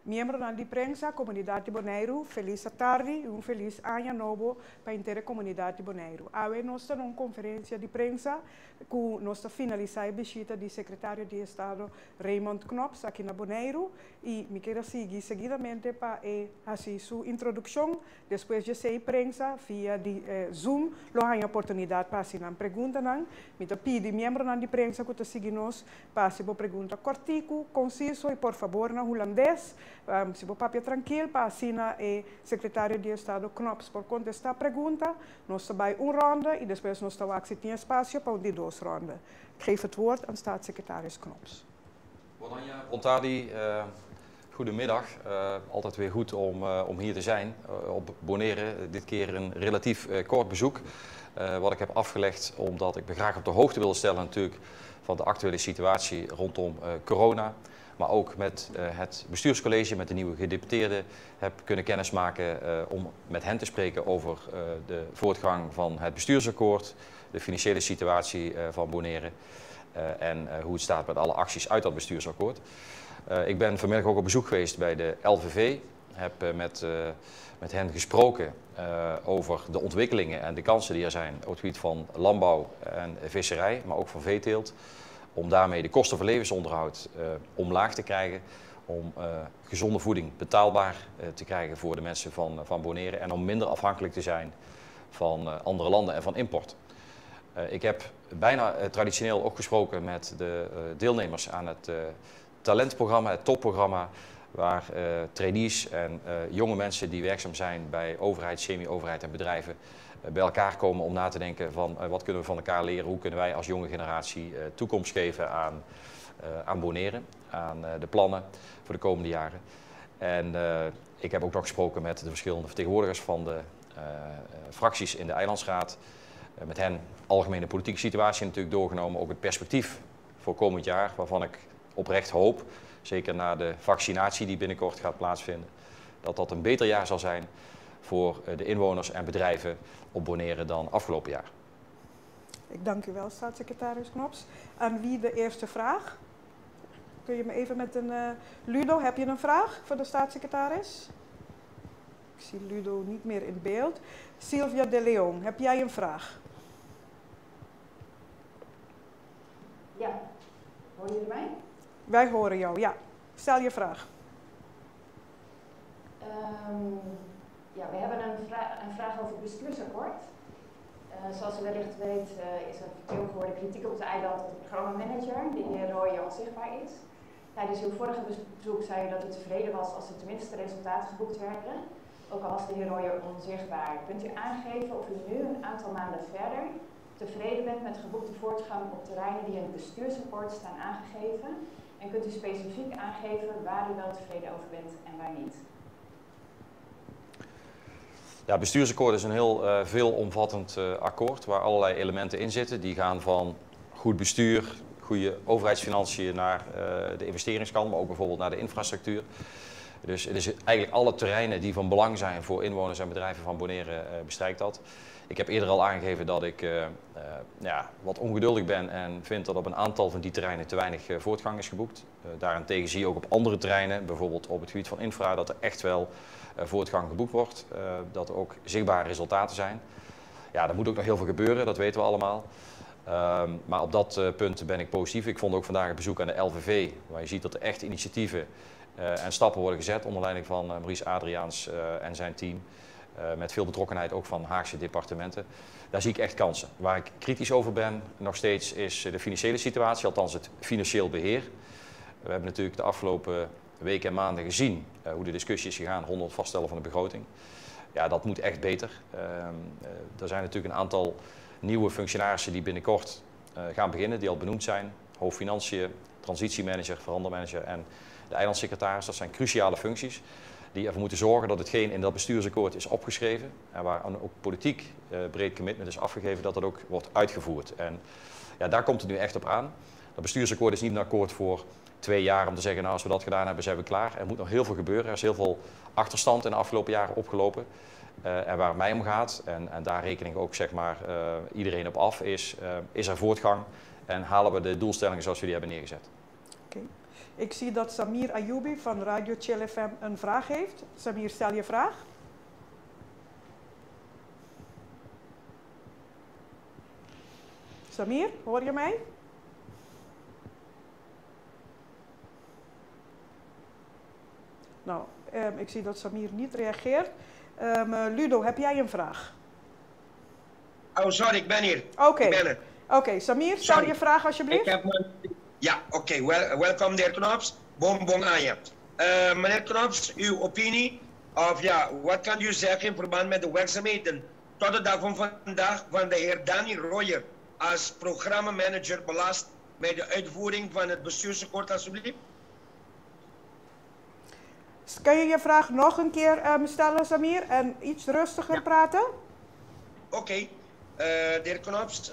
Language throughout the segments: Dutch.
Miembros di prensa, comunidad de Bonaire, feliz tarde e feliz año novo para a inteira comunidade de Bonaire. Hoje nós estamos numa conferência de prensa que nós finalizamos a visita do secretário de Estado Raymond Knops aqui na Bonaire e me quero seguir seguidamente para fazer sua introdução. Depois de ser prensa via de Zoom, lo há a oportunidade para fazer uma pergunta. Me pedi membro de prensa que seguir nós para fazer uma pergunta cortico, conciso e por favor na holandês. Se o papel tranquilo para assinar o secretário de Estado Knops por contestar a pergunta, nós vamos ronda e depois nós vamos se tem espaço para die duas rondas. Ik geef het woord aan staatssecretaris Knops. Bonanja Bontadi, goedemiddag. Altijd weer goed om hier te zijn op Bonaire. Dit keer een relatief kort bezoek. Wat ik heb afgelegd omdat ik me graag op de hoogte wil stellen natuurlijk van de actuele situatie rondom corona. Maar ook met het bestuurscollege, met de nieuwe gedeputeerden, heb kunnen kennismaken om met hen te spreken over de voortgang van het bestuursakkoord, de financiële situatie van Bonaire en hoe het staat met alle acties uit dat bestuursakkoord. Ik ben vanmiddag ook op bezoek geweest bij de LVV, heb met hen gesproken over de ontwikkelingen en de kansen die er zijn op het gebied van landbouw en visserij, maar ook van veeteelt. Om daarmee de kosten voor levensonderhoud omlaag te krijgen, om gezonde voeding betaalbaar te krijgen voor de mensen van Bonaire en om minder afhankelijk te zijn van andere landen en van import. Ik heb bijna traditioneel ook gesproken met de deelnemers aan het talentprogramma, het topprogramma, waar trainees en jonge mensen die werkzaam zijn bij overheid, semi-overheid en bedrijven bij elkaar komen om na te denken van wat kunnen we van elkaar leren, hoe kunnen wij als jonge generatie toekomst geven aan Bonaire, aan de plannen voor de komende jaren. En ik heb ook nog gesproken met de verschillende vertegenwoordigers van de fracties in de Eilandsraad. Met hen algemene politieke situatie natuurlijk doorgenomen, ook het perspectief voor komend jaar, waarvan ik oprecht hoop, zeker na de vaccinatie die binnenkort gaat plaatsvinden, dat dat een beter jaar zal zijn voor de inwoners en bedrijven op Bonaire dan afgelopen jaar. Ik dank u wel, staatssecretaris Knops. Aan wie de eerste vraag? Kun je me even met een... Ludo, heb je een vraag voor de staatssecretaris? Ik zie Ludo niet meer in beeld. Sylvia de Leon, heb jij een vraag? Ja, horen jullie mij? Wij horen jou, ja. Stel je vraag. Ja, we hebben een vraag over het bestuursakkoord. Zoals u wellicht weet is er veel geworden kritiek op het eiland dat de programmamanager, de heer Roy, onzichtbaar is. Tijdens uw vorige bezoek zei u dat u tevreden was als er tenminste resultaten geboekt werden. Ook al was de heer Roy onzichtbaar. Kunt u aangeven of u nu, een aantal maanden verder, tevreden bent met geboekte voortgang op terreinen die in het bestuursakkoord staan aangegeven? En kunt u specifiek aangeven waar u wel tevreden over bent en waar niet? Ja, het bestuursakkoord is een heel veelomvattend akkoord waar allerlei elementen in zitten. Die gaan van goed bestuur, goede overheidsfinanciën naar de investeringskant, maar ook bijvoorbeeld naar de infrastructuur. Dus het is eigenlijk alle terreinen die van belang zijn voor inwoners en bedrijven van Bonaire bestrijkt dat. Ik heb eerder al aangegeven dat ik wat ongeduldig ben en vind dat op een aantal van die terreinen te weinig voortgang is geboekt. Daarentegen zie je ook op andere terreinen, bijvoorbeeld op het gebied van infra, dat er echt wel voortgang geboekt wordt. Dat er ook zichtbare resultaten zijn. Ja, er moet ook nog heel veel gebeuren, dat weten we allemaal. Maar op dat punt ben ik positief. Ik vond ook vandaag een bezoek aan de LVV, waar je ziet dat er echt initiatieven en stappen worden gezet onder leiding van Maurice Adriaans en zijn team. Met veel betrokkenheid ook van Haagse departementen. Daar zie ik echt kansen. Waar ik kritisch over ben nog steeds is de financiële situatie, althans het financieel beheer. We hebben natuurlijk de afgelopen weken en maanden gezien hoe de discussie is gegaan rondom het vaststellen van de begroting. Ja, dat moet echt beter. Er zijn natuurlijk een aantal nieuwe functionarissen die binnenkort gaan beginnen, die al benoemd zijn. Hoofdfinanciën, transitiemanager, verandermanager en de eilandsecretaris. Dat zijn cruciale functies die ervoor moeten zorgen dat hetgeen in dat bestuursakkoord is opgeschreven en waar ook politiek breed commitment is afgegeven, dat dat ook wordt uitgevoerd. En ja, daar komt het nu echt op aan. Dat bestuursakkoord is niet een akkoord voor 2 jaar om te zeggen, nou als we dat gedaan hebben zijn we klaar. Er moet nog heel veel gebeuren. Er is heel veel achterstand in de afgelopen jaren opgelopen. En waar het mij om gaat, en daar reken ik ook zeg maar, iedereen op af, is er voortgang en halen we de doelstellingen zoals we die hebben neergezet. Okay. Ik zie dat Samir Ayoubi van Radio Chill FM een vraag heeft. Samir, stel je vraag. Samir, hoor je mij? Nou, ik zie dat Samir niet reageert. Ludo, heb jij een vraag? Oh, sorry, ik ben hier. Oké, Samir, stel je vraag alsjeblieft. Ja, oké. Welkom meneer Knops. Bon aan je. Meneer Knops, uw opinie, of ja, wat kan u zeggen in verband met de werkzaamheden tot de dag van vandaag van de heer Danny Royer als programmamanager belast bij de uitvoering van het bestuursakkoord, alsjeblieft? Kan je je vraag nog een keer stellen, Samir, en iets rustiger praten? Oké. De heer Knops,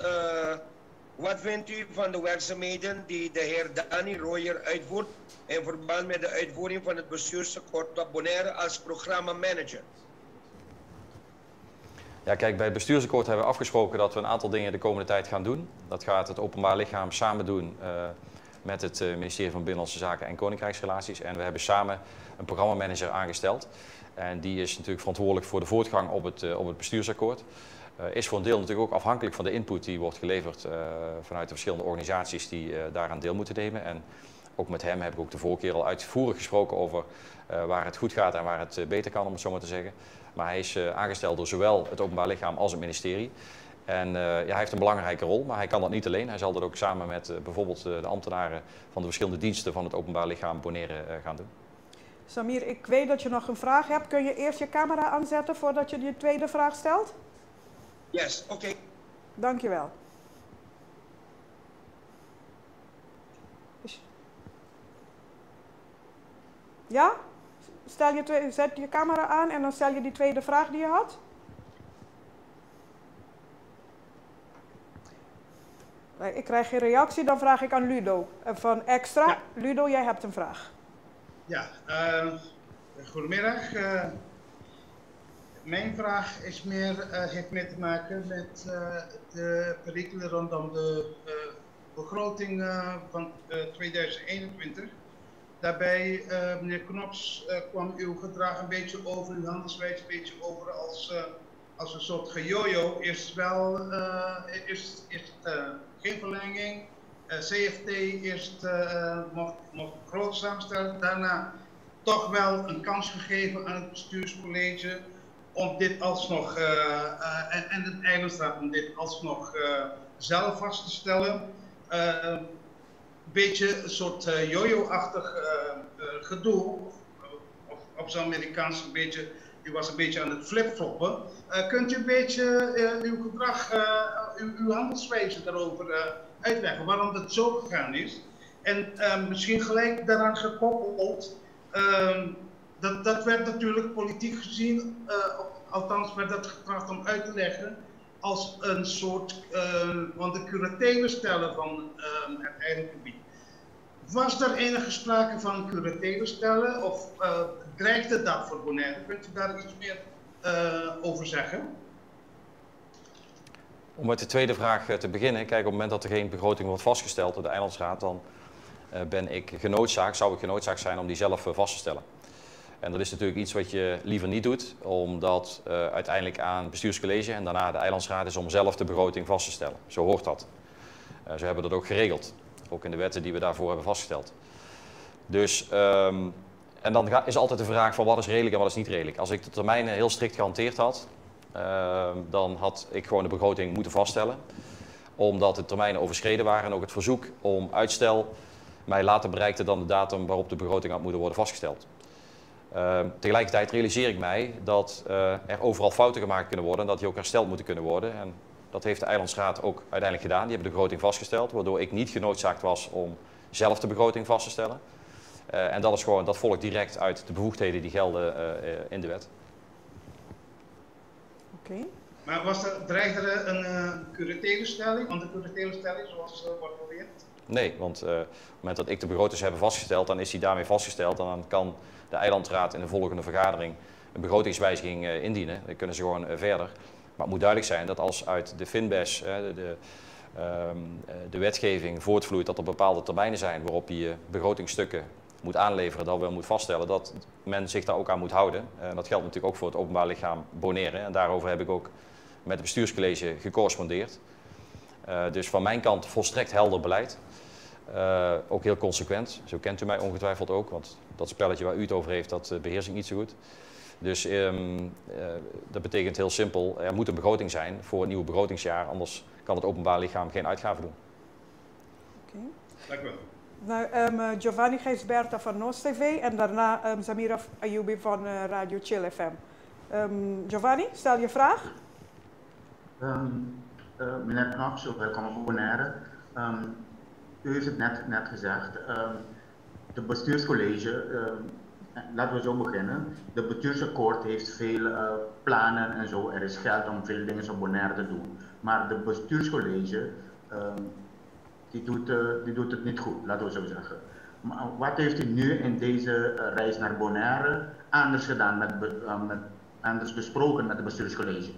wat vindt u van de werkzaamheden die de heer Danny Royer uitvoert in verband met de uitvoering van het bestuursakkoord tot Bonaire als programmamanager? Ja, kijk, bij het bestuursakkoord hebben we afgesproken dat we een aantal dingen de komende tijd gaan doen. Dat gaat het openbaar lichaam samen doen met het ministerie van Binnenlandse Zaken en Koninkrijksrelaties. En we hebben samen een programmamanager aangesteld. En die is natuurlijk verantwoordelijk voor de voortgang op het bestuursakkoord. Is voor een deel natuurlijk ook afhankelijk van de input die wordt geleverd vanuit de verschillende organisaties die daaraan deel moeten nemen. En ook met hem heb ik ook de vorige keer al uitvoerig gesproken over waar het goed gaat en waar het beter kan, om het zo maar te zeggen. Maar hij is aangesteld door zowel het openbaar lichaam als het ministerie. En ja, hij heeft een belangrijke rol, maar hij kan dat niet alleen. Hij zal dat ook samen met bijvoorbeeld de ambtenaren van de verschillende diensten van het openbaar lichaam Bonaire gaan doen. Samir, ik weet dat je nog een vraag hebt. Kun je eerst je camera aanzetten voordat je je tweede vraag stelt? Yes, oké. Dankjewel. Ja? Zet je camera aan en dan stel je die tweede vraag die je had. Ik krijg geen reactie, dan vraag ik aan Ludo van Extra. Ja. Ludo, jij hebt een vraag. Ja, goedemiddag. Mijn vraag is heeft meer te maken met de perikelen rondom de begroting van 2021. Daarbij, meneer Knops, kwam uw gedrag een beetje over, uw handelswijze een beetje over als een soort gejojo. Eerst wel, eerst geen verlenging, CFT eerst mocht groot samenstellen, daarna toch wel een kans gegeven aan het bestuurscollege om dit alsnog, en de Eilandsraad om dit alsnog zelf vast te stellen. Beetje een soort jojo-achtig gedoe, op zo'n Amerikaans een beetje, u was een beetje aan het flipfloppen. Kunt u een beetje uw gedrag, uw handelswijze daarover uitleggen, waarom dat zo gegaan is? En misschien gelijk daaraan gekoppeld, dat werd natuurlijk politiek gezien, althans werd dat getracht om uit te leggen, als een soort van de curatelen stellen van het eilandgebied. Was er enige sprake van curatelen stellen of dreigde dat voor Bonaire? Kunt u daar iets meer over zeggen? Om met de tweede vraag te beginnen, kijk, op het moment dat er geen begroting wordt vastgesteld door de Eilandsraad, dan zou ik genoodzaakt zijn om die zelf vast te stellen. En dat is natuurlijk iets wat je liever niet doet, omdat uiteindelijk aan het bestuurscollege en daarna de Eilandsraad is om zelf de begroting vast te stellen. Zo hoort dat. Zo hebben we dat ook geregeld, ook in de wetten die we daarvoor hebben vastgesteld. Dus, en dan is altijd de vraag van wat is redelijk en wat is niet redelijk. Als ik de termijnen heel strikt gehanteerd had, dan had ik gewoon de begroting moeten vaststellen. Omdat de termijnen overschreden waren en ook het verzoek om uitstel mij later bereikte dan de datum waarop de begroting had moeten worden vastgesteld. Tegelijkertijd realiseer ik mij dat er overal fouten gemaakt kunnen worden en dat die ook hersteld moeten kunnen worden. En dat heeft de Eilandsraad ook uiteindelijk gedaan. Die hebben de begroting vastgesteld, waardoor ik niet genoodzaakt was om zelf de begroting vast te stellen. En dat volgt direct uit de bevoegdheden die gelden in de wet. Oké. Maar dreigde er een curatelenstelling, want de curatelenstelling zoals wordt beweerd? Nee, want op het moment dat ik de begroting heb vastgesteld, dan is die daarmee vastgesteld. En dan kan de Eilandsraad in de volgende vergadering een begrotingswijziging indienen. Dan kunnen ze gewoon verder. Maar het moet duidelijk zijn dat als uit de FINBES, de de wetgeving voortvloeit dat er bepaalde termijnen zijn waarop je begrotingstukken moet aanleveren, dat wel moet vaststellen dat men zich daar ook aan moet houden. Dat geldt natuurlijk ook voor het openbaar lichaam Bonaire en daarover heb ik ook met het bestuurscollege gecorrespondeerd. Dus van mijn kant volstrekt helder beleid. Ook heel consequent, zo kent u mij ongetwijfeld ook, want dat spelletje waar u het over heeft, dat beheers ik niet zo goed. Dus dat betekent heel simpel, er moet een begroting zijn voor het nieuwe begrotingsjaar, anders kan het openbaar lichaam geen uitgaven doen. Oké. Dank u wel. Nou, Giovanni Geisberta van NOS TV en daarna Samira Ayoubi van Radio Chill FM. Giovanni, stel je vraag. Meneer Knops, welkom op Bonaire. U heeft het net gezegd. De bestuurscollege, laten we zo beginnen. De bestuursakkoord heeft veel plannen en zo. Er is geld om veel dingen op Bonaire te doen. Maar de bestuurscollege, die doet het niet goed, laten we zo zeggen. Maar wat heeft u nu in deze reis naar Bonaire anders gedaan, anders besproken met het bestuurscollege?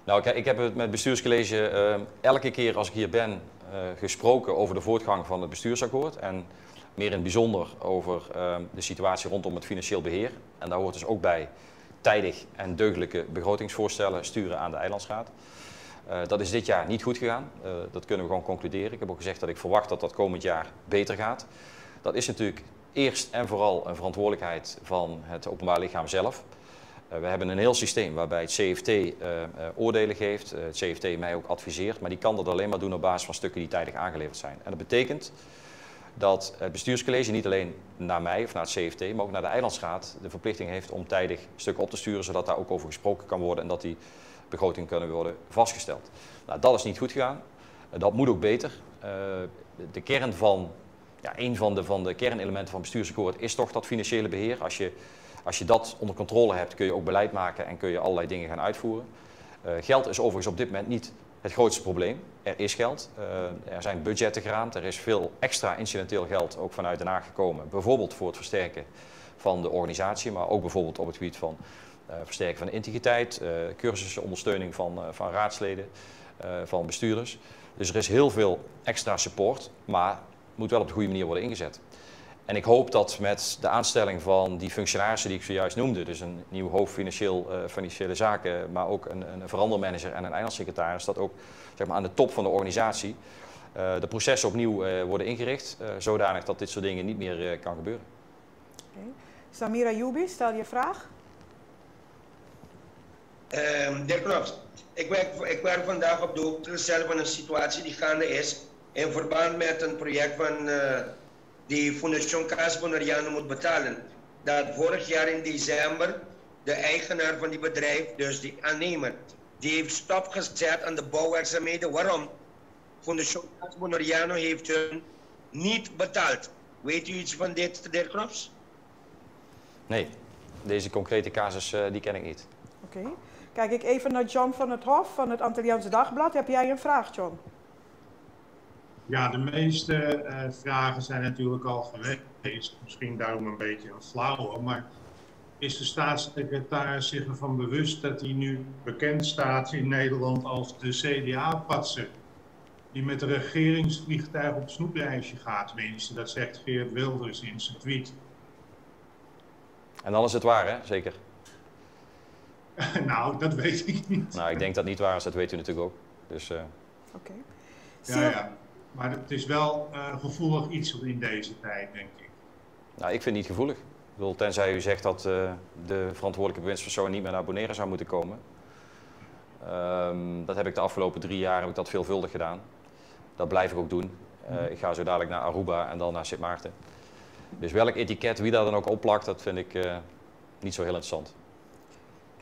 Nou, kijk, ik heb het met het bestuurscollege elke keer als ik hier ben gesproken over de voortgang van het bestuursakkoord. En meer in het bijzonder over de situatie rondom het financieel beheer. En daar hoort dus ook bij tijdig en deugdelijke begrotingsvoorstellen sturen aan de eilandsraad. Dat is dit jaar niet goed gegaan. Dat kunnen we gewoon concluderen. Ik heb ook gezegd dat ik verwacht dat dat komend jaar beter gaat. Dat is natuurlijk eerst en vooral een verantwoordelijkheid van het openbaar lichaam zelf. We hebben een heel systeem waarbij het CFT oordelen geeft, het CFT mij ook adviseert, maar die kan dat alleen maar doen op basis van stukken die tijdig aangeleverd zijn. En dat betekent dat het bestuurscollege niet alleen naar mij of naar het CFT, maar ook naar de eilandsraad de verplichting heeft om tijdig stukken op te sturen, zodat daar ook over gesproken kan worden en dat die begrotingen kunnen worden vastgesteld. Nou, dat is niet goed gegaan. Dat moet ook beter. De kern van, een van de kernelementen van het bestuursakkoord is toch dat financiële beheer. Als je dat onder controle hebt, kun je ook beleid maken en kun je allerlei dingen gaan uitvoeren. Geld is overigens op dit moment niet het grootste probleem. Er is geld, er zijn budgetten geraamd, er is veel extra incidenteel geld ook vanuit Den Haag gekomen. Bijvoorbeeld voor het versterken van de organisatie, maar ook bijvoorbeeld op het gebied van versterken van de integriteit, cursussen, ondersteuning van raadsleden, van bestuurders. Dus er is heel veel extra support, maar het moet wel op de goede manier worden ingezet. En ik hoop dat met de aanstelling van die functionarissen die ik zojuist noemde, dus een nieuw hoofd financiële zaken, maar ook een verandermanager en een eilandssecretaris, dat ook zeg maar, aan de top van de organisatie de processen opnieuw worden ingericht, zodanig dat dit soort dingen niet meer kan gebeuren. Okay. Samira Ayoubi, stel je vraag. De heer Knops, ik werk vandaag op de hoogte zelf van een situatie die gaande is in verband met een project van die Fundación Casa Bonaireano moet betalen. Dat vorig jaar in december de eigenaar van die bedrijf, dus die aannemer, die heeft stopgezet aan de bouwwerkzaamheden. Waarom? Fundación Casa Bonaireano heeft hun niet betaald. Weet u iets van dit, de heer Knops? Nee, deze concrete casus die ken ik niet. Oké. Kijk ik even naar John van het Hof van het Antilliaans Dagblad. Heb jij een vraag, John? Ja, de meeste vragen zijn natuurlijk al geweest. Misschien daarom een beetje een flauwe. Maar is de staatssecretaris zich ervan bewust dat hij nu bekend staat in Nederland als de CDA-patser? Die met de regeringsvliegtuig op snoepreisje gaat, tenminste. Dat zegt Geert Wilders in zijn tweet. En dan is het waar, hè? Zeker. Nou, dat weet ik niet. Nou, ik denk dat het niet waar is, dat weet u natuurlijk ook. Dus, Oké. Ja. Maar het is wel gevoelig iets in deze tijd, denk ik. Nou, ik vind het niet gevoelig. Ik bedoel, tenzij u zegt dat de verantwoordelijke bewindspersoon niet meer naar Bonaire zou moeten komen. Dat heb ik de afgelopen 3 jaar heb ik dat veelvuldig gedaan. Dat blijf ik ook doen. Ik ga zo dadelijk naar Aruba en dan naar Sint Maarten. Dus welk etiket, wie daar dan ook opplakt, dat vind ik niet zo heel interessant.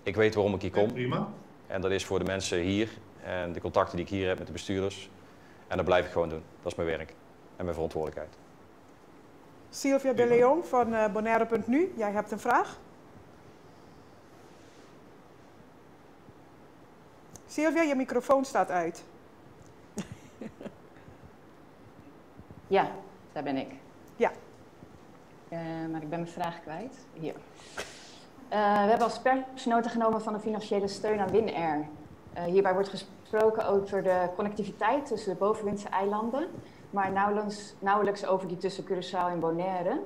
Ik weet waarom ik hier kom. Prima. En dat is voor de mensen hier en de contacten die ik hier heb met de bestuurders. En dat blijf ik gewoon doen. Dat is mijn werk en mijn verantwoordelijkheid. Sylvia de Leon van Bonaire.nu. Jij hebt een vraag? Sylvia, je microfoon staat uit. Ja, daar ben ik. Ja. Maar ik ben mijn vraag kwijt. Hier. We hebben als persnota genomen van de financiële steun aan WinAir. Hierbij wordt gesproken over de connectiviteit tussen de bovenwindse eilanden, maar nauwelijks over die tussen Curaçao en Bonaire,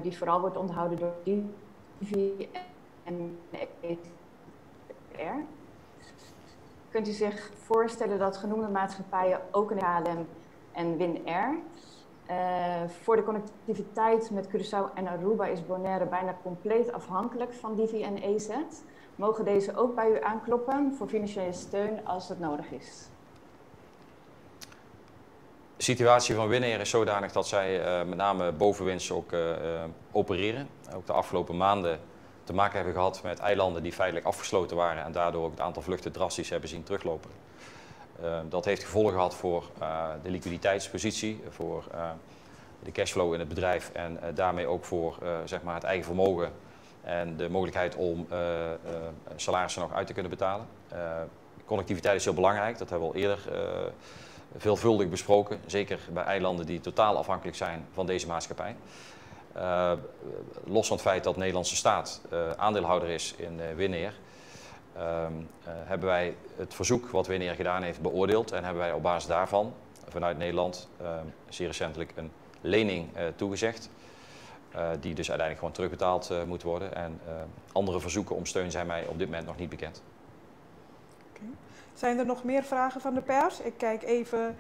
die vooral wordt onderhouden door Divi en ETR. Kunt u zich voorstellen dat genoemde maatschappijen ook een KLM en WinAir. Voor de connectiviteit met Curaçao en Aruba is Bonaire bijna compleet afhankelijk van Divi en EZ. Mogen deze ook bij u aankloppen voor financiële steun als dat nodig is? De situatie van WinAir is zodanig dat zij met name bovenwinds ook opereren. Ook de afgelopen maanden te maken hebben gehad met eilanden die feitelijk afgesloten waren en daardoor ook het aantal vluchten drastisch hebben zien teruglopen. Dat heeft gevolgen gehad voor de liquiditeitspositie, voor de cashflow in het bedrijf en daarmee ook voor zeg maar het eigen vermogen en de mogelijkheid om salarissen nog uit te kunnen betalen. Connectiviteit is heel belangrijk, dat hebben we al eerder veelvuldig besproken, zeker bij eilanden die totaal afhankelijk zijn van deze maatschappij. Los van het feit dat de Nederlandse staat aandeelhouder is in WinAir, hebben wij het verzoek wat WinAir gedaan heeft beoordeeld en hebben wij op basis daarvan vanuit Nederland zeer recentelijk een lening toegezegd. Die dus uiteindelijk gewoon terugbetaald moet worden. En andere verzoeken om steun zijn mij op dit moment nog niet bekend. Okay. Zijn er nog meer vragen van de pers? Ik kijk even.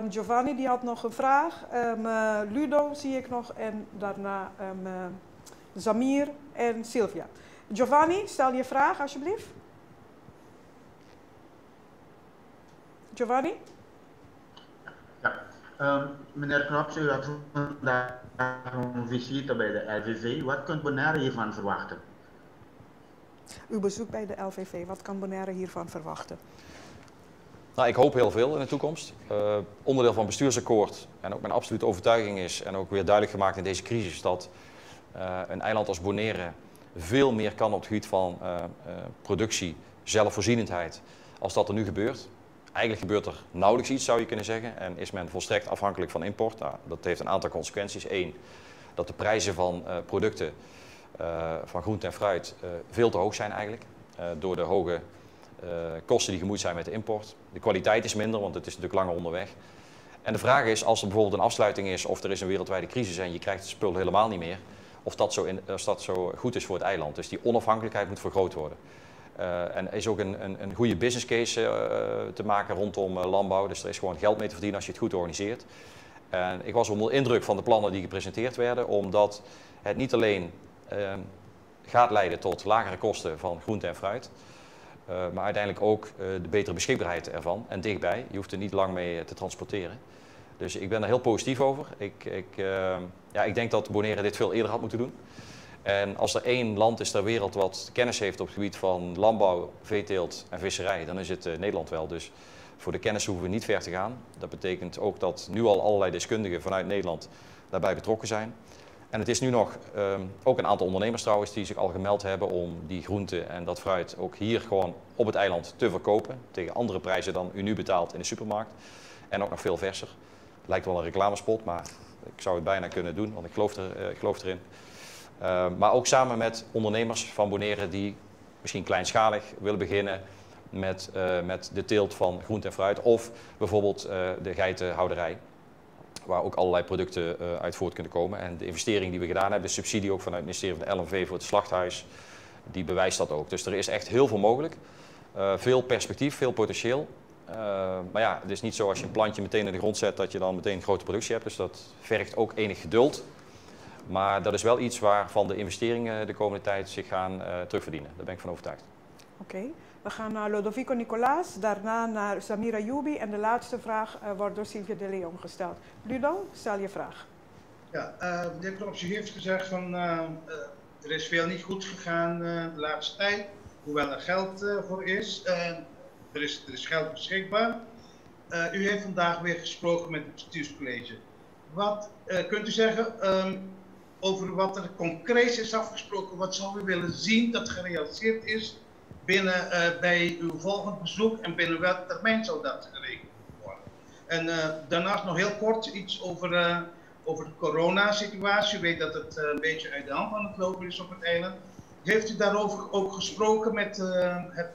Giovanni die had nog een vraag. Ludo zie ik nog. En daarna Zamir en Sylvia. Giovanni, stel je vraag alsjeblieft. Giovanni? Ja, meneer Knops, u had vandaag een visite bij de LVV. Wat kunt Bonaire hiervan verwachten? Uw bezoek bij de LVV, wat kan Bonaire hiervan verwachten? Nou, ik hoop heel veel in de toekomst. Onderdeel van het bestuursakkoord en ook mijn absolute overtuiging is en ook weer duidelijk gemaakt in deze crisis dat een eiland als Bonaire veel meer kan op het gebied van productie, zelfvoorzienendheid, als dat er nu gebeurt. Eigenlijk gebeurt er nauwelijks iets, zou je kunnen zeggen, en is men volstrekt afhankelijk van import. Nou, dat heeft een aantal consequenties. Eén, dat de prijzen van producten van groente en fruit veel te hoog zijn eigenlijk, door de hoge kosten die gemoeid zijn met de import. De kwaliteit is minder, want het is natuurlijk langer onderweg. En de vraag is, als er bijvoorbeeld een afsluiting is of er is een wereldwijde crisis en je krijgt het spul helemaal niet meer, of dat zo goed is voor het eiland. Dus die onafhankelijkheid moet vergroot worden. En er is ook een goede business case te maken rondom landbouw. Dus er is gewoon geld mee te verdienen als je het goed organiseert. En ik was onder indruk van de plannen die gepresenteerd werden, omdat het niet alleen gaat leiden tot lagere kosten van groente en fruit, maar uiteindelijk ook de betere beschikbaarheid ervan en dichtbij. Je hoeft er niet lang mee te transporteren. Dus ik ben er heel positief over. Ik denk dat Bonaire dit veel eerder had moeten doen. En als er één land is ter wereld wat kennis heeft op het gebied van landbouw, veeteelt en visserij, dan is het Nederland wel. Dus voor de kennis hoeven we niet ver te gaan. Dat betekent ook dat nu al allerlei deskundigen vanuit Nederland daarbij betrokken zijn. En het is nu nog ook een aantal ondernemers trouwens die zich al gemeld hebben om die groente en dat fruit ook hier gewoon op het eiland te verkopen. Tegen andere prijzen dan u nu betaalt in de supermarkt. En ook nog veel verser. Het lijkt wel een reclamespot, maar ik zou het bijna kunnen doen, want ik geloof erin. Maar ook samen met ondernemers van Bonaire die misschien kleinschalig willen beginnen met de teelt van groente en fruit. Of bijvoorbeeld de geitenhouderij, waar ook allerlei producten uit voort kunnen komen. En de investering die we gedaan hebben, de subsidie ook vanuit het ministerie van de LNV voor het slachthuis, die bewijst dat ook. Dus er is echt heel veel mogelijk. Veel perspectief, veel potentieel. Maar ja, het is niet zo als je een plantje meteen in de grond zet dat je dan meteen een grote productie hebt. Dus dat vergt ook enig geduld. Maar dat is wel iets waarvan de investeringen de komende tijd zich gaan terugverdienen. Daar ben ik van overtuigd. Oké. We gaan naar Lodovico Nicolaas, daarna naar Samira Youbi en de laatste vraag wordt door Sylvia de Leon gesteld. Ludo, stel je vraag. Ja, de heer Knops, u heeft gezegd van er is veel niet goed gegaan de laatste tijd, hoewel er geld voor is. Er is geld beschikbaar. U heeft vandaag weer gesproken met het bestuurscollege. Wat kunt u zeggen over wat er concreet is afgesproken? Wat zou u willen zien dat gerealiseerd is bij uw volgend bezoek en binnen welke termijn zou dat geregeld worden? En daarnaast nog heel kort iets over de coronasituatie. U weet dat het een beetje uit de hand aan het lopen is op het eiland. Heeft u daarover ook gesproken met het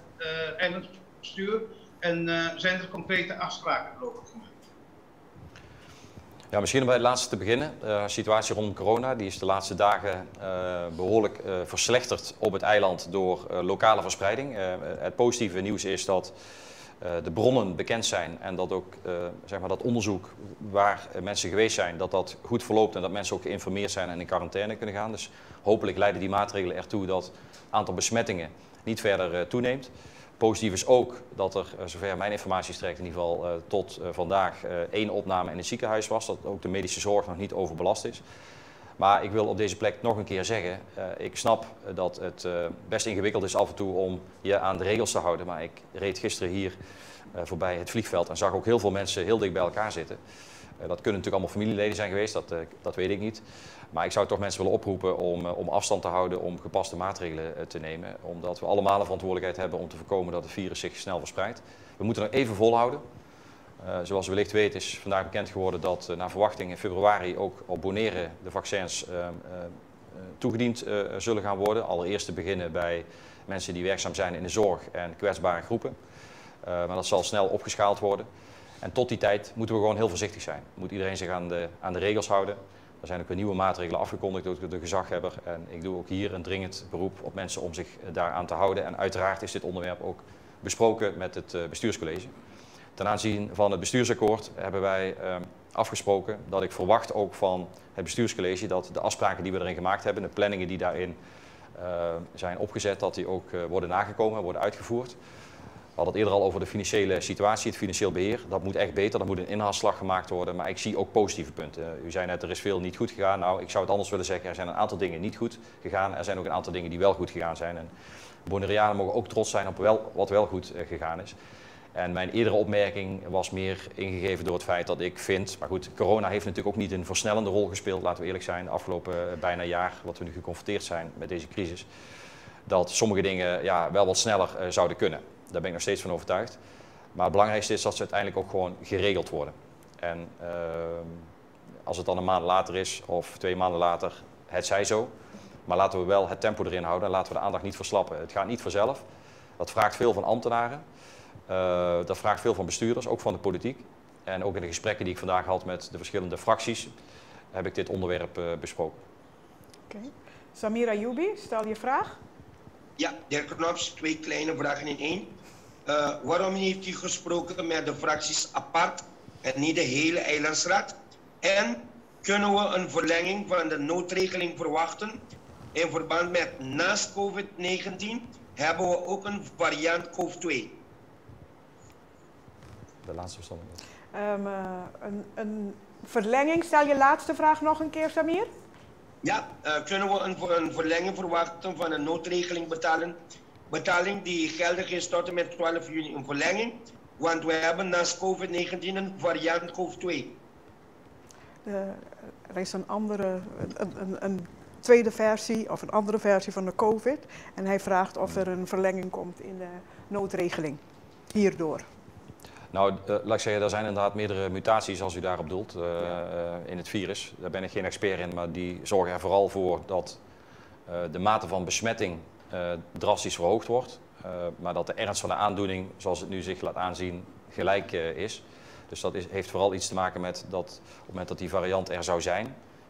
eilandsbestuur? En zijn er concrete afspraken erover gemaakt? Ja, misschien om bij het laatste te beginnen. De situatie rondom corona die is de laatste dagen behoorlijk verslechterd op het eiland door lokale verspreiding. Het positieve nieuws is dat de bronnen bekend zijn en dat ook zeg maar dat onderzoek waar mensen geweest zijn, dat dat goed verloopt en dat mensen ook geïnformeerd zijn en in quarantaine kunnen gaan. Dus hopelijk leiden die maatregelen ertoe dat het aantal besmettingen niet verder toeneemt. Positief is ook dat er, zover mijn informatie strekt, in ieder geval tot vandaag 1 opname in het ziekenhuis was. Dat ook de medische zorg nog niet overbelast is. Maar ik wil op deze plek nog een keer zeggen, ik snap dat het best ingewikkeld is af en toe om je aan de regels te houden. Maar ik reed gisteren hier voorbij het vliegveld en zag ook heel veel mensen heel dicht bij elkaar zitten. Dat kunnen natuurlijk allemaal familieleden zijn geweest, dat weet ik niet. Maar ik zou toch mensen willen oproepen om afstand te houden, om gepaste maatregelen te nemen. Omdat we allemaal een verantwoordelijkheid hebben om te voorkomen dat het virus zich snel verspreidt. We moeten nog even volhouden. Zoals u wellicht weet is vandaag bekend geworden dat naar verwachting in februari ook op Bonaire de vaccins toegediend zullen gaan worden. Allereerst te beginnen bij mensen die werkzaam zijn in de zorg en kwetsbare groepen. Maar dat zal snel opgeschaald worden. En tot die tijd moeten we gewoon heel voorzichtig zijn. Moet iedereen zich aan de regels houden. Er zijn ook weer nieuwe maatregelen afgekondigd door de gezaghebber. En ik doe ook hier een dringend beroep op mensen om zich daaraan te houden. En uiteraard is dit onderwerp ook besproken met het bestuurscollege. Ten aanzien van het bestuursakkoord hebben wij afgesproken dat ik verwacht ook van het bestuurscollege dat de afspraken die we erin gemaakt hebben, de planningen die daarin zijn opgezet, dat die ook worden nagekomen, worden uitgevoerd. We hadden het eerder al over de financiële situatie, het financieel beheer. Dat moet echt beter, er moet een inhaalslag gemaakt worden. Maar ik zie ook positieve punten. U zei net, er is veel niet goed gegaan. Nou, ik zou het anders willen zeggen, er zijn een aantal dingen niet goed gegaan. Er zijn ook een aantal dingen die wel goed gegaan zijn. En Bonaireanen mogen ook trots zijn op wat wel goed gegaan is. En mijn eerdere opmerking was meer ingegeven door het feit dat ik vind, maar goed, corona heeft natuurlijk ook niet een versnellende rol gespeeld, laten we eerlijk zijn, de afgelopen bijna jaar, wat we nu geconfronteerd zijn met deze crisis, dat sommige dingen ja, wel wat sneller zouden kunnen. Daar ben ik nog steeds van overtuigd. Maar het belangrijkste is dat ze uiteindelijk ook gewoon geregeld worden. En als het dan een maand later is of 2 maanden later, het zij zo. Maar laten we wel het tempo erin houden en laten we de aandacht niet verslappen. Het gaat niet vanzelf. Dat vraagt veel van ambtenaren. Dat vraagt veel van bestuurders, ook van de politiek. En ook in de gesprekken die ik vandaag had met de verschillende fracties, heb ik dit onderwerp besproken. Okay. Samir Ayoubi, stel je vraag. Ja, de heer Knops, 2 kleine vragen in 1. Waarom heeft u gesproken met de fracties apart en niet de hele eilandsraad? En kunnen we een verlenging van de noodregeling verwachten? In verband met naast COVID-19 hebben we ook een variant COVID-2. De laatste verstanding. Een verlenging, stel je laatste vraag nog een keer, Samir? Ja, kunnen we een verlenging verwachten van een noodregelingbetaling die geldig is tot en met 12 juni? Een verlenging, want we hebben naast COVID-19 een variant COVID-2. Er is een tweede versie of een andere versie van de COVID en hij vraagt of er een verlenging komt in de noodregeling hierdoor. Nou, laat ik zeggen, er zijn inderdaad meerdere mutaties als u daarop doelt in het virus. Daar ben ik geen expert in, maar die zorgen er vooral voor dat de mate van besmetting drastisch verhoogd wordt. Maar dat de ernst van de aandoening, zoals het nu zich laat aanzien, gelijk is. Dus dat heeft vooral iets te maken met dat op het moment dat die variant er zou zijn,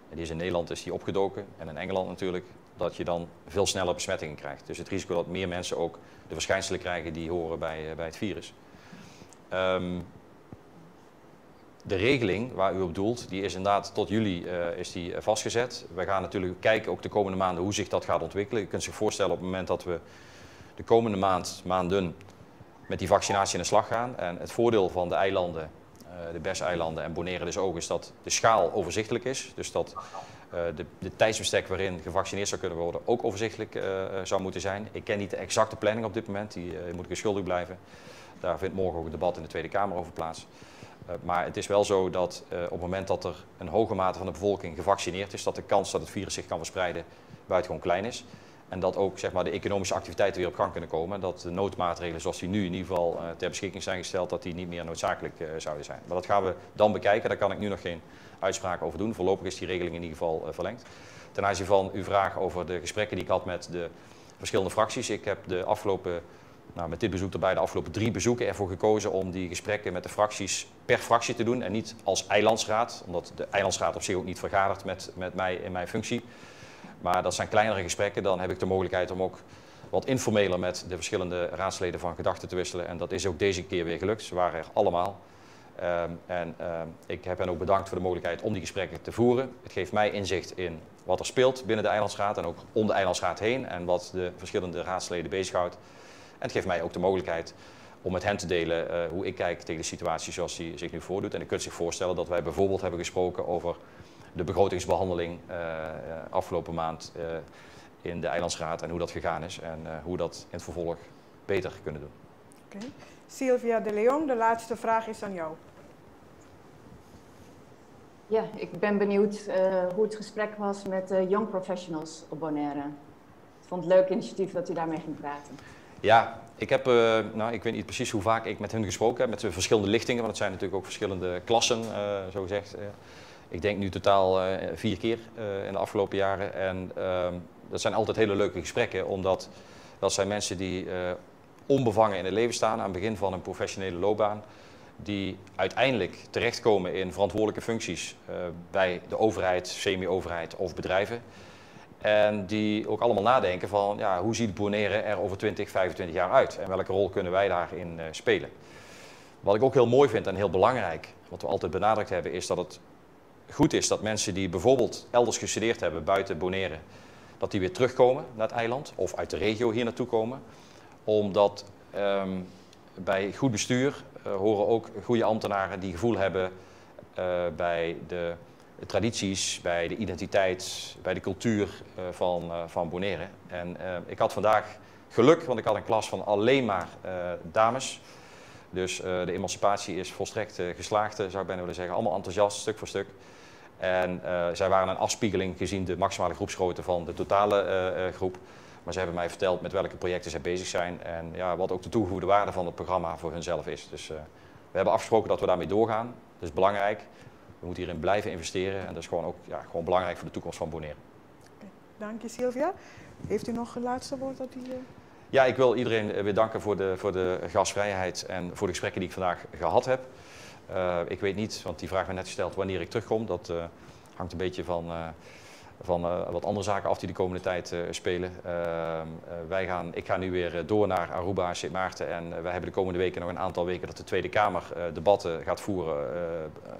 en die is in Nederland is die opgedoken en in Engeland natuurlijk, dat je dan veel sneller besmettingen krijgt. Dus het risico dat meer mensen ook de verschijnselen krijgen die horen bij het virus. De regeling waar u op doelt, die is inderdaad tot juli is die vastgezet. We gaan natuurlijk kijken ook de komende maanden hoe zich dat gaat ontwikkelen. Je kunt zich voorstellen op het moment dat we de komende maanden met die vaccinatie aan de slag gaan. En het voordeel van de eilanden, de BES-eilanden en Bonaire dus ook, is dat de schaal overzichtelijk is. Dus dat de tijdsbestek waarin gevaccineerd zou kunnen worden ook overzichtelijk zou moeten zijn. Ik ken niet de exacte planning op dit moment, die moet ik u schuldig blijven. Daar vindt morgen ook een debat in de Tweede Kamer over plaats. Maar het is wel zo dat op het moment dat er een hoge mate van de bevolking gevaccineerd is, dat de kans dat het virus zich kan verspreiden buitengewoon klein is. En dat ook zeg maar, de economische activiteiten weer op gang kunnen komen. Dat de noodmaatregelen zoals die nu in ieder geval ter beschikking zijn gesteld, dat die niet meer noodzakelijk zouden zijn. Maar dat gaan we dan bekijken, daar kan ik nu nog geen uitspraak over doen. Voorlopig is die regeling in ieder geval verlengd. Ten aanzien van uw vraag over de gesprekken die ik had met de verschillende fracties. Ik heb de afgelopen nou, met dit bezoek erbij de afgelopen 3 bezoeken ervoor gekozen om die gesprekken met de fracties per fractie te doen en niet als eilandsraad, omdat de eilandsraad op zich ook niet vergadert met mij in mijn functie. Maar dat zijn kleinere gesprekken, dan heb ik de mogelijkheid om ook wat informeler met de verschillende raadsleden van gedachten te wisselen. En dat is ook deze keer weer gelukt, ze waren er allemaal. Ik heb hen ook bedankt voor de mogelijkheid om die gesprekken te voeren. Het geeft mij inzicht in wat er speelt binnen de eilandsraad en ook om de eilandsraad heen en wat de verschillende raadsleden bezighoudt. En het geeft mij ook de mogelijkheid om met hen te delen hoe ik kijk tegen de situatie zoals die zich nu voordoet. En u kunt zich voorstellen dat wij bijvoorbeeld hebben gesproken over de begrotingsbehandeling afgelopen maand in de eilandsraad en hoe dat gegaan is en hoe we dat in het vervolg beter kunnen doen. Okay. Sylvia de Leon, de laatste vraag is aan jou. Ja, ik ben benieuwd hoe het gesprek was met Young Professionals op Bonaire. Ik vond het een leuk initiatief dat u daarmee ging praten. Ja, ik heb, ik weet niet precies hoe vaak ik met hun gesproken heb, met de verschillende lichtingen, want het zijn natuurlijk ook verschillende klassen, zo gezegd. Ik denk nu totaal 4 keer in de afgelopen jaren. En dat zijn altijd hele leuke gesprekken, omdat dat zijn mensen die onbevangen in het leven staan aan het begin van een professionele loopbaan. Die uiteindelijk terechtkomen in verantwoordelijke functies bij de overheid, semi-overheid of bedrijven. En die ook allemaal nadenken van ja, hoe ziet Bonaire er over 20, 25 jaar uit en welke rol kunnen wij daarin spelen. Wat ik ook heel mooi vind en heel belangrijk, wat we altijd benadrukt hebben, is dat het goed is dat mensen die bijvoorbeeld elders gestudeerd hebben buiten Bonaire, dat die weer terugkomen naar het eiland of uit de regio hier naartoe komen. Omdat bij goed bestuur horen ook goede ambtenaren die gevoel hebben bij de tradities, bij de identiteit, bij de cultuur van Bonaire. En ik had vandaag geluk, want ik had een klas van alleen maar dames. Dus de emancipatie is volstrekt geslaagd, zou ik bijna willen zeggen. Allemaal enthousiast, stuk voor stuk. En zij waren een afspiegeling gezien de maximale groepsgrootte van de totale groep. Maar ze hebben mij verteld met welke projecten zij bezig zijn en ja, wat ook de toegevoegde waarde van het programma voor hunzelf is. Dus we hebben afgesproken dat we daarmee doorgaan. Dat is belangrijk. We moeten hierin blijven investeren en dat is gewoon ook gewoon belangrijk voor de toekomst van Bonaire. Okay. Dank je, Sylvia. Heeft u nog een laatste woord dat u... Ja, ik wil iedereen weer danken voor de gastvrijheid en voor de gesprekken die ik vandaag gehad heb. Ik weet niet, want die vraag werd net gesteld wanneer ik terugkom. Dat hangt een beetje van wat andere zaken af die de komende tijd spelen. Ik ga nu weer door naar Aruba, Sint Maarten en wij hebben de komende weken nog een aantal weken dat de Tweede Kamer debatten gaat voeren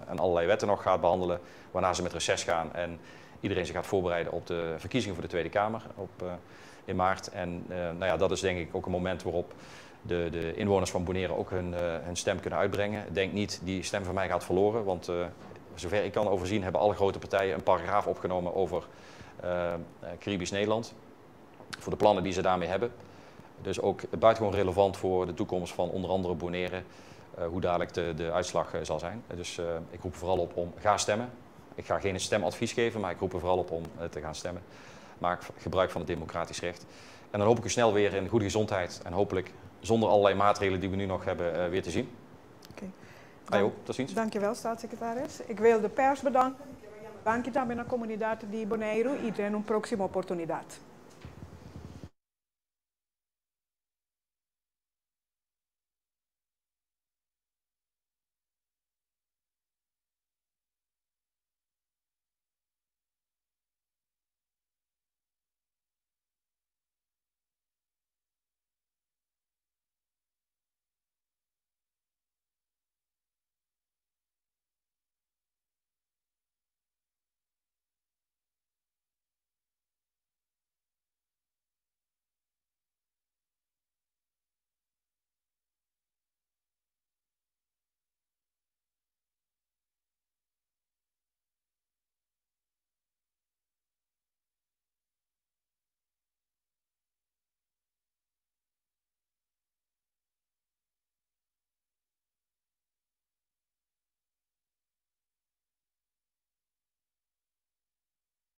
en allerlei wetten nog gaat behandelen, waarna ze met reces gaan en iedereen zich gaat voorbereiden op de verkiezingen voor de Tweede Kamer in maart. En dat is denk ik ook een moment waarop de inwoners van Bonaire ook hun stem kunnen uitbrengen. Ik denk niet die stem van mij gaat verloren, want zover ik kan overzien hebben alle grote partijen een paragraaf opgenomen over Caribisch Nederland. Voor de plannen die ze daarmee hebben. Dus ook buitengewoon relevant voor de toekomst van onder andere Bonaire, hoe dadelijk de uitslag zal zijn. Dus ik roep er vooral op om ga stemmen. Ik ga geen stemadvies geven, maar ik roep er vooral op om te gaan stemmen. Maak gebruik van het democratisch recht. En dan hoop ik u snel weer in goede gezondheid en hopelijk zonder allerlei maatregelen die we nu nog hebben weer te zien. Okay. Tot ziens. Dankjewel, staatssecretaris. Ik wil de pers bedanken. Dank je também à comunidade de Bonaire e tem uma próxima oportunidade.